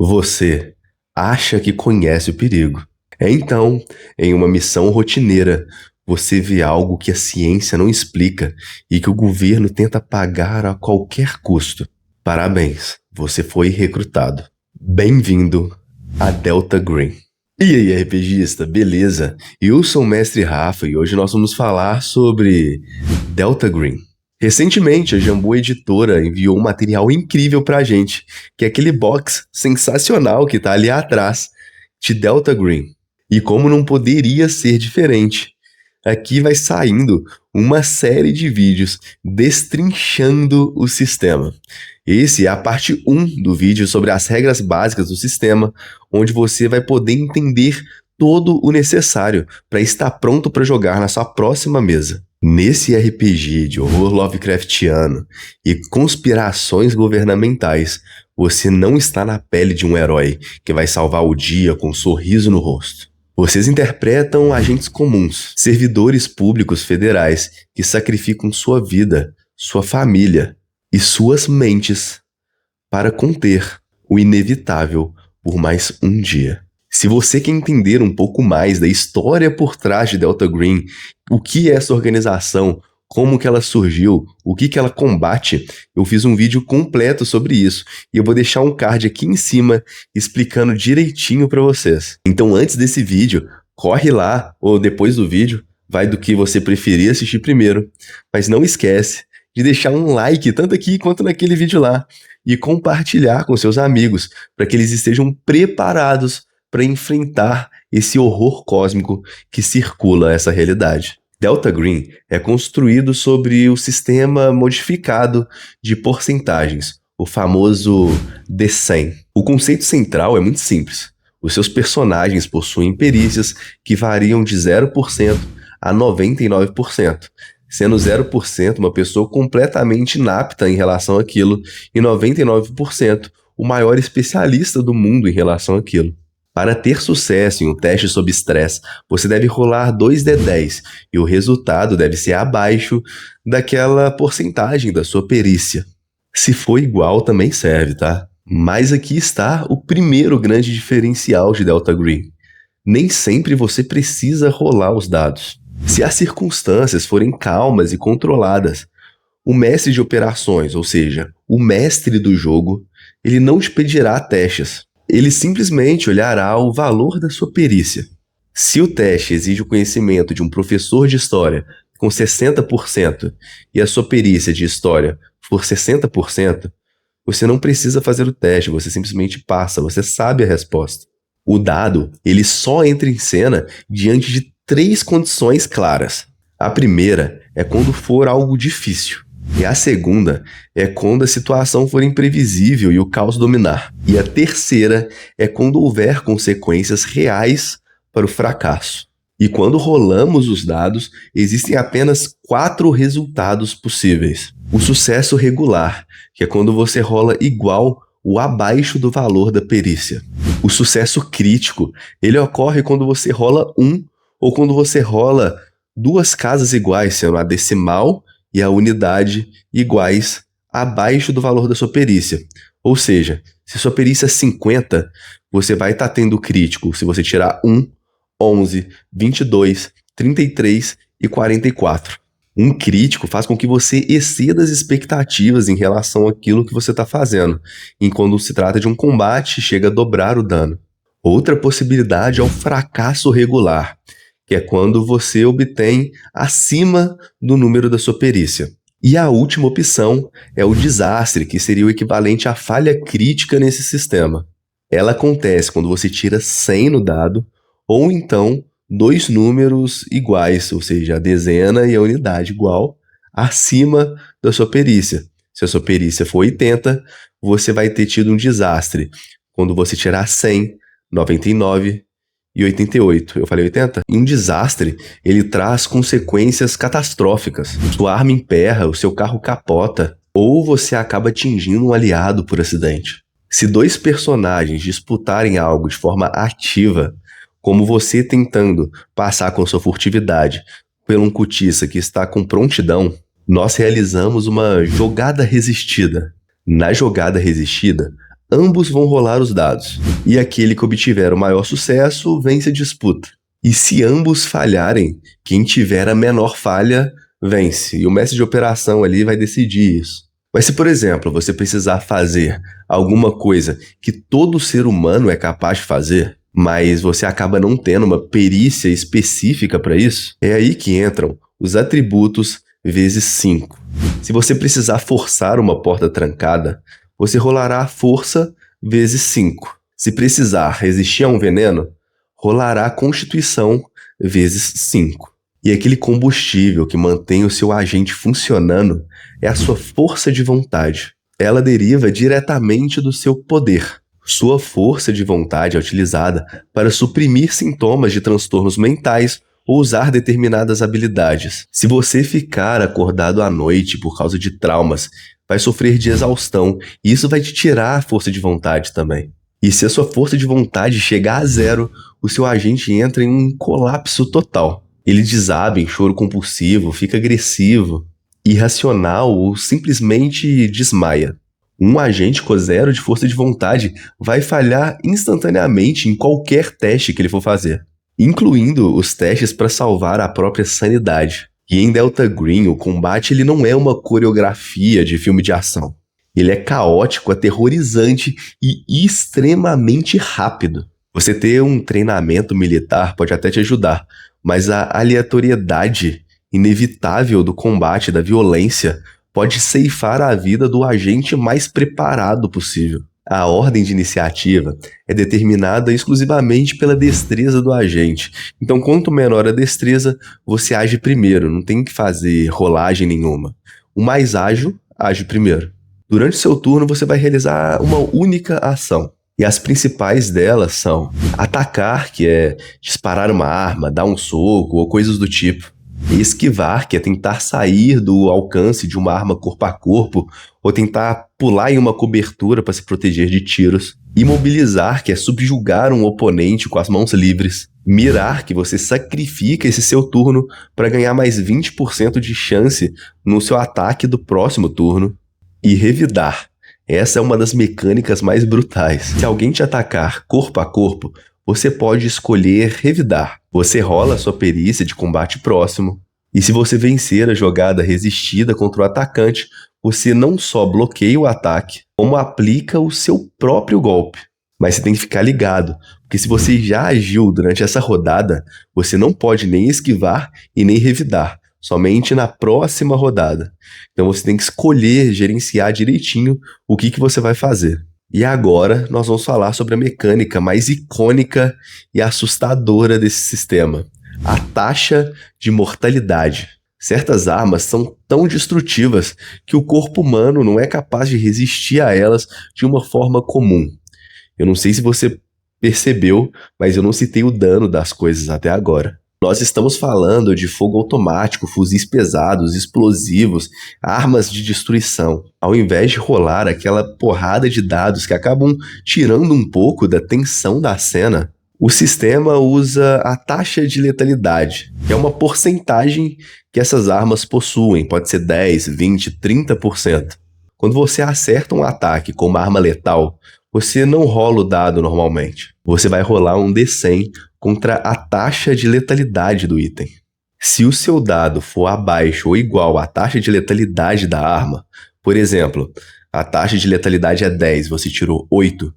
Você acha que conhece o perigo. Então, em uma missão rotineira, você vê algo que a ciência não explica e que o governo tenta pagar a qualquer custo. Parabéns, você foi recrutado. Bem-vindo a Delta Green. E aí, RPGista, beleza? Eu sou o Mestre Rafa e hoje nós vamos falar sobre Delta Green. Recentemente, a Jambu Editora enviou um material incrível pra gente, que é aquele box sensacional que tá ali atrás, de Delta Green. E como não poderia ser diferente, aqui vai saindo uma série de vídeos destrinchando o sistema. Esse é a parte 1 do vídeo sobre as regras básicas do sistema, onde você vai poder entender todo o necessário para estar pronto para jogar na sua próxima mesa. Nesse RPG de horror Lovecraftiano e conspirações governamentais, você não está na pele de um herói que vai salvar o dia com um sorriso no rosto. Vocês interpretam agentes comuns, servidores públicos federais que sacrificam sua vida, sua família e suas mentes para conter o inevitável por mais um dia. Se você quer entender um pouco mais da história por trás de Delta Green, o que é essa organização, como que ela surgiu, o que ela combate, eu fiz um vídeo completo sobre isso e eu vou deixar um card aqui em cima explicando direitinho para vocês. Então antes desse vídeo, corre lá ou depois do vídeo, vai do que você preferir assistir primeiro, mas não esquece de deixar um like tanto aqui quanto naquele vídeo lá e compartilhar com seus amigos para que eles estejam preparados para enfrentar esse horror cósmico que circula essa realidade. Delta Green é construído sobre o sistema modificado de porcentagens, o famoso D100. O conceito central é muito simples. Os seus personagens possuem perícias que variam de 0% a 99%, sendo 0% uma pessoa completamente inapta em relação àquilo e 99% o maior especialista do mundo em relação àquilo. Para ter sucesso em um teste sob estresse, você deve rolar 2d10 e o resultado deve ser abaixo daquela porcentagem da sua perícia. Se for igual, também serve, tá? Mas aqui está o primeiro grande diferencial de Delta Green. Nem sempre você precisa rolar os dados. Se as circunstâncias forem calmas e controladas, o mestre de operações, ou seja, o mestre do jogo, ele não te pedirá testes. Ele simplesmente olhará o valor da sua perícia. Se o teste exige o conhecimento de um professor de história com 60% e a sua perícia de história for 60%, você não precisa fazer o teste, você simplesmente passa, você sabe a resposta. O dado, ele só entra em cena diante de 3 condições claras. A primeira é quando for algo difícil. E a segunda é quando a situação for imprevisível e o caos dominar. E a terceira é quando houver consequências reais para o fracasso. E quando rolamos os dados, existem apenas 4 resultados possíveis. O sucesso regular, que é quando você rola igual ou abaixo do valor da perícia. O sucesso crítico, ele ocorre quando você rola 1 ou quando você rola 2 casas iguais, sendo a decimal e a unidade iguais abaixo do valor da sua perícia. Ou seja, se sua perícia é 50, você vai estar tendo crítico se você tirar 1, 11, 22, 33 e 44. Um crítico faz com que você exceda as expectativas em relação àquilo que você está fazendo, e quando se trata de um combate, chega a dobrar o dano. Outra possibilidade é o fracasso regular, que é quando você obtém acima do número da sua perícia. E a última opção é o desastre, que seria o equivalente à falha crítica nesse sistema. Ela acontece quando você tira 100 no dado, ou então 2 números iguais, ou seja, a dezena e a unidade igual, acima da sua perícia. Se a sua perícia for 80, você vai ter tido um desastre. Quando você tirar 100, 99 e 88. Eu falei 80? E um desastre, ele traz consequências catastróficas. Sua arma emperra, o seu carro capota, ou você acaba atingindo um aliado por acidente. Se 2 personagens disputarem algo de forma ativa, como você tentando passar com sua furtividade por um cutiça que está com prontidão, nós realizamos uma jogada resistida. Na jogada resistida, ambos vão rolar os dados. E aquele que obtiver o maior sucesso vence a disputa. E se ambos falharem, quem tiver a menor falha vence. E o mestre de operação ali vai decidir isso. Mas se, por exemplo, você precisar fazer alguma coisa que todo ser humano é capaz de fazer, mas você acaba não tendo uma perícia específica para isso, é aí que entram os atributos vezes 5. Se você precisar forçar uma porta trancada, você rolará a força vezes 5. Se precisar resistir a um veneno, rolará a constituição vezes 5. E aquele combustível que mantém o seu agente funcionando é a sua força de vontade. Ela deriva diretamente do seu poder. Sua força de vontade é utilizada para suprimir sintomas de transtornos mentais ou usar determinadas habilidades. Se você ficar acordado à noite por causa de traumas, vai sofrer de exaustão e isso vai te tirar a força de vontade também. E se a sua força de vontade chegar a 0, o seu agente entra em um colapso total. Ele desaba em choro compulsivo, fica agressivo, irracional ou simplesmente desmaia. Um agente com 0 de força de vontade vai falhar instantaneamente em qualquer teste que ele for fazer, incluindo os testes para salvar a própria sanidade. E em Delta Green, o combate ele não é uma coreografia de filme de ação. Ele é caótico, aterrorizante e extremamente rápido. Você ter um treinamento militar pode até te ajudar, mas a aleatoriedade inevitável do combate, da violência, pode ceifar a vida do agente mais preparado possível. A ordem de iniciativa é determinada exclusivamente pela destreza do agente. Então, quanto menor a destreza, você age primeiro, não tem que fazer rolagem nenhuma. O mais ágil age primeiro. Durante seu turno, você vai realizar uma única ação. E as principais delas são atacar, que é disparar uma arma, dar um soco ou coisas do tipo. Esquivar, que é tentar sair do alcance de uma arma corpo a corpo ou tentar pular em uma cobertura para se proteger de tiros. Imobilizar, que é subjugar um oponente com as mãos livres. Mirar, que você sacrifica esse seu turno para ganhar mais 20% de chance no seu ataque do próximo turno. E revidar. Essa é uma das mecânicas mais brutais. Se alguém te atacar corpo a corpo, você pode escolher revidar. Você rola a sua perícia de combate próximo. E se você vencer a jogada resistida contra o atacante, você não só bloqueia o ataque, como aplica o seu próprio golpe. Mas você tem que ficar ligado, porque se você já agiu durante essa rodada, você não pode nem esquivar e nem revidar. Somente na próxima rodada. Então você tem que escolher, gerenciar direitinho o que você vai fazer. E agora nós vamos falar sobre a mecânica mais icônica e assustadora desse sistema. A taxa de mortalidade. Certas armas são tão destrutivas que o corpo humano não é capaz de resistir a elas de uma forma comum. Eu não sei se você percebeu, mas eu não citei o dano das coisas até agora. Nós estamos falando de fogo automático, fuzis pesados, explosivos, armas de destruição. Ao invés de rolar aquela porrada de dados que acabam tirando um pouco da tensão da cena, o sistema usa a taxa de letalidade, que é uma porcentagem que essas armas possuem, pode ser 10, 20, 30%. Quando você acerta um ataque com uma arma letal, você não rola o dado normalmente. Você vai rolar um D100 contra a taxa de letalidade do item. Se o seu dado for abaixo ou igual à taxa de letalidade da arma, por exemplo, a taxa de letalidade é 10, você tirou 8,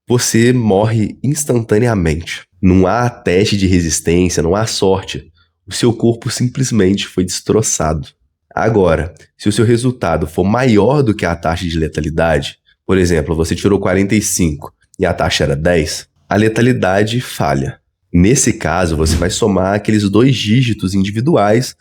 você morre instantaneamente. Não há teste de resistência, não há sorte. O seu corpo simplesmente foi destroçado. Agora, se o seu resultado for maior do que a taxa de letalidade, por exemplo, você tirou 45 e a taxa era 10, a letalidade falha. Nesse caso, você vai somar aqueles 2 dígitos individuais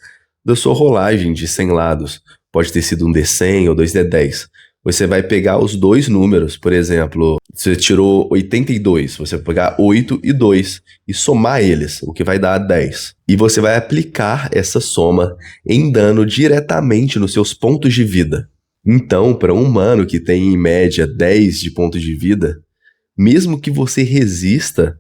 da sua rolagem de 100 lados. Pode ter sido um D100 ou 2D10. Você vai pegar os 2 números, por exemplo, você tirou 82, você vai pegar 8 e 2 e somar eles, o que vai dar 10. E você vai aplicar essa soma em dano diretamente nos seus pontos de vida. Então, para um humano que tem em média 10 de pontos de vida, mesmo que você resista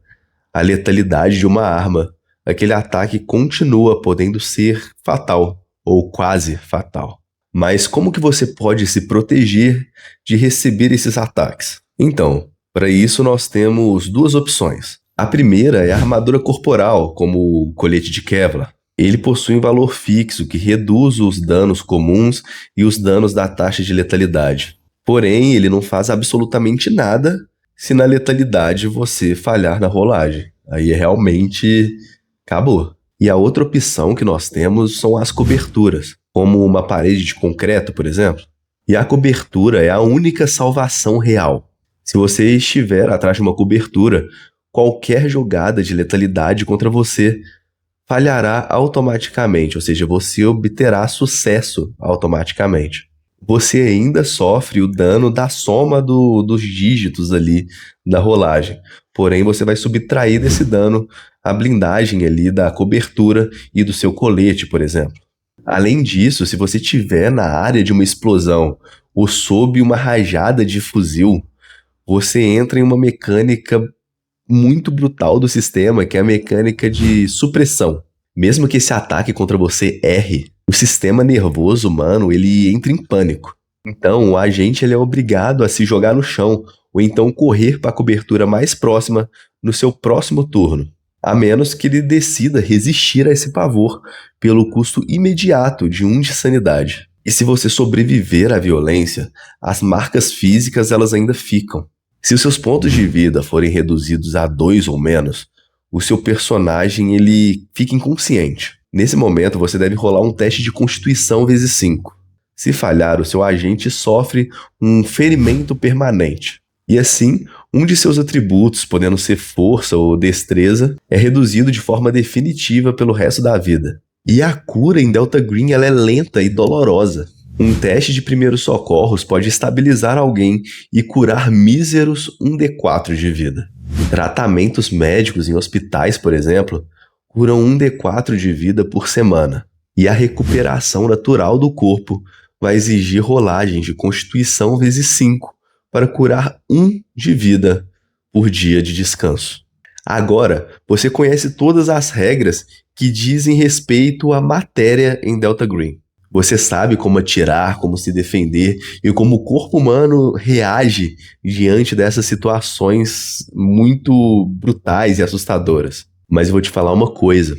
à letalidade de uma arma, aquele ataque continua podendo ser fatal, ou quase fatal. Mas como que você pode se proteger de receber esses ataques? Então, para isso nós temos duas opções. A primeira é a armadura corporal, como o colete de Kevlar. Ele possui um valor fixo que reduz os danos comuns e os danos da taxa de letalidade. Porém, ele não faz absolutamente nada se na letalidade você falhar na rolagem. Aí realmente acabou. E a outra opção que nós temos são as coberturas, como uma parede de concreto, por exemplo. E a cobertura é a única salvação real. Se você estiver atrás de uma cobertura, qualquer jogada de letalidade contra você falhará automaticamente, ou seja, você obterá sucesso automaticamente. Você ainda sofre o dano da soma dos dígitos ali da rolagem. Porém, você vai subtrair desse dano a blindagem ali da cobertura e do seu colete, por exemplo. Além disso, se você estiver na área de uma explosão ou sob uma rajada de fuzil, você entra em uma mecânica muito brutal do sistema, que é a mecânica de supressão. Mesmo que esse ataque contra você erre, o sistema nervoso humano, ele entra em pânico. Então, o agente ele é obrigado a se jogar no chão ou então correr para a cobertura mais próxima no seu próximo turno, a menos que ele decida resistir a esse pavor pelo custo imediato de 1 de sanidade. E se você sobreviver à violência, as marcas físicas elas ainda ficam. Se os seus pontos de vida forem reduzidos a 2 ou menos, o seu personagem ele fica inconsciente. Nesse momento, você deve rolar um teste de constituição vezes 5. Se falhar, o seu agente sofre um ferimento permanente. E assim, um de seus atributos, podendo ser força ou destreza, é reduzido de forma definitiva pelo resto da vida. E a cura em Delta Green ela é lenta e dolorosa. Um teste de primeiros socorros pode estabilizar alguém e curar míseros 1d4 de vida. Tratamentos médicos em hospitais, por exemplo, curam 1d4 de vida por semana. E a recuperação natural do corpo vai exigir rolagens de constituição vezes 5 para curar 1 de vida por dia de descanso. Agora, você conhece todas as regras que dizem respeito à matéria em Delta Green. Você sabe como atirar, como se defender e como o corpo humano reage diante dessas situações muito brutais e assustadoras. Mas eu vou te falar uma coisa: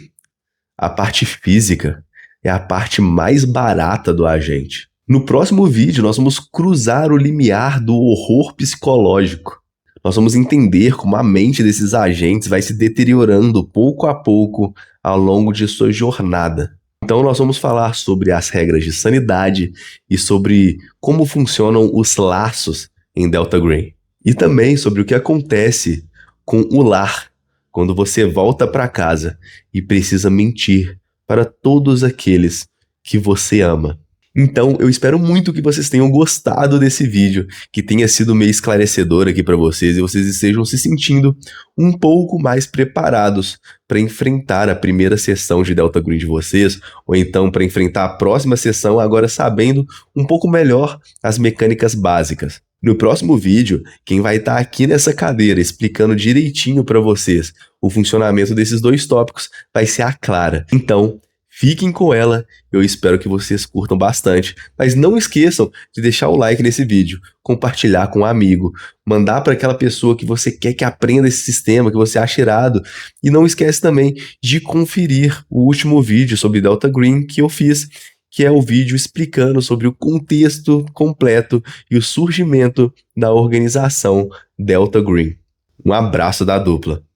a parte física é a parte mais barata do agente. No próximo vídeo, nós vamos cruzar o limiar do horror psicológico. Nós vamos entender como a mente desses agentes vai se deteriorando pouco a pouco ao longo de sua jornada. Então nós vamos falar sobre as regras de sanidade e sobre como funcionam os laços em Delta Green. E também sobre o que acontece com o lar quando você volta para casa e precisa mentir para todos aqueles que você ama. Então, eu espero muito que vocês tenham gostado desse vídeo, que tenha sido meio esclarecedor aqui para vocês e vocês estejam se sentindo um pouco mais preparados para enfrentar a primeira sessão de Delta Green de vocês, ou então para enfrentar a próxima sessão agora sabendo um pouco melhor as mecânicas básicas. No próximo vídeo, quem vai estar aqui nessa cadeira explicando direitinho para vocês o funcionamento desses dois tópicos vai ser a Clara. Então, fiquem com ela, eu espero que vocês curtam bastante, mas não esqueçam de deixar o like nesse vídeo, compartilhar com um amigo, mandar para aquela pessoa que você quer que aprenda esse sistema, que você acha irado, e não esquece também de conferir o último vídeo sobre Delta Green que eu fiz, que é o vídeo explicando sobre o contexto completo e o surgimento da organização Delta Green. Um abraço da dupla.